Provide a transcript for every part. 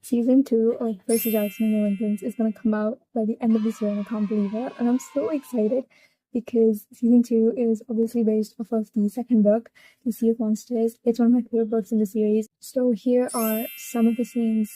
Season 2 of Percy Jackson and the Olympians is going to come out by the end of this year, and I can't believe it. And I'm so excited because Season 2 is obviously based off of the second book, The Sea of Monsters. It's one of my favorite books in the series. So here are some of the scenes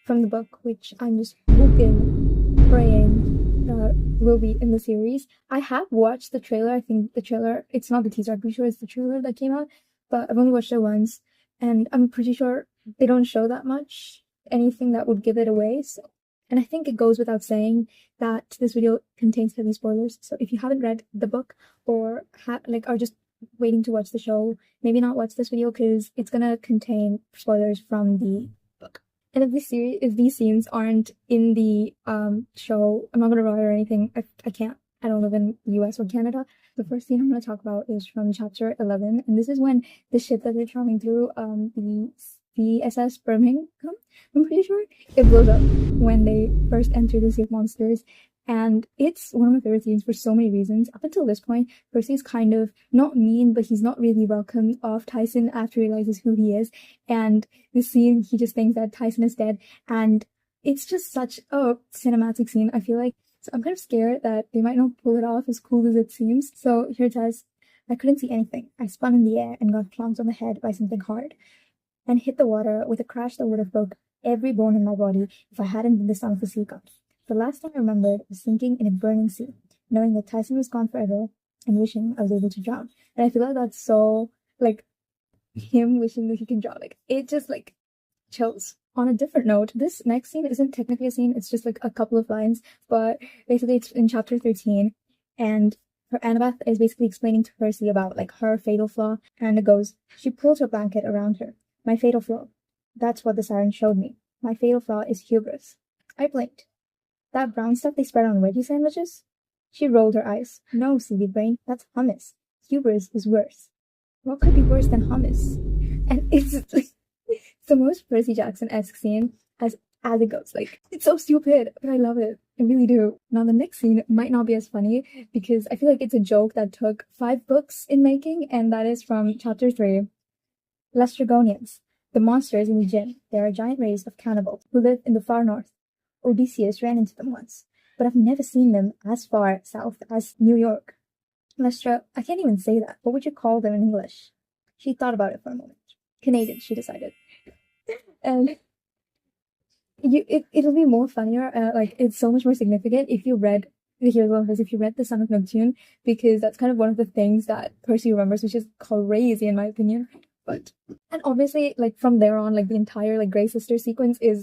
from the book, which I'm just hoping, praying, will be in the series. I have watched the trailer. I think the trailer, it's not the teaser, I'm pretty sure it's the trailer that came out, but I've only watched it once, and I'm pretty sure they don't show that much anything that would give it away. So, and I think it goes without saying that this video contains heavy spoilers. So if you haven't read the book or are just waiting to watch the show, maybe not watch this video because it's gonna contain spoilers from the book. And if these scenes aren't in the show, I'm not gonna write or anything. I can't. I don't live in the US or Canada. The first scene I'm gonna talk about is from chapter 11, and this is when the ship that they're traveling through, the SS Birmingham, I'm pretty sure, it blows up when they first enter the Sea of Monsters. And it's one of my favorite scenes for so many reasons. Up until this point, Percy's kind of not mean, but he's not really welcome of Tyson after he realizes who he is. And this scene, he just thinks that Tyson is dead. And it's just such a cinematic scene, I feel like. So I'm kind of scared that they might not pull it off as cool as it seems. So here it says, I couldn't see anything. I spun in the air and got plonked on the head by something hard and hit the water with a crash that would have broke every bone in my body if I hadn't been the son of a sea god. The last thing I remembered was sinking in a burning sea, knowing that Tyson was gone forever and wishing I was able to drown. And I feel like that's so, like, him wishing that he can drown. Like, it just, like, chills. On a different note, this next scene isn't technically a scene, it's just, like, a couple of lines, but basically it's in chapter 13, and Annabeth is basically explaining to Percy about, like, her fatal flaw, and it goes, she pulled her blanket around her. My fatal flaw. That's what the siren showed me. My fatal flaw is hubris. I blinked. That brown stuff they spread on veggie sandwiches? She rolled her eyes. No, seaweed brain, that's hummus. Hubris is worse. What could be worse than hummus? And it's like the most Percy Jackson-esque scene as it goes. Like, it's so stupid, but I love it. I really do. Now, the next scene might not be as funny because I feel like it's a joke that took 5 books in making, and that is from chapter 3. Laestrygonians, the monsters in the gym. They are a giant race of cannibals who live in the far north. Odysseus ran into them once, but I've never seen them as far south as New York. Lestra, I can't even say that. What would you call them in English? She thought about it for a moment. Canadian, she decided. And it'll be more funnier, like, it's so much more significant if you read, here's one of those, if you read The Son of Neptune, because that's kind of one of the things that Percy remembers, which is crazy in my opinion. And obviously, like, from there on, like, the entire, like, Grey Sister sequence is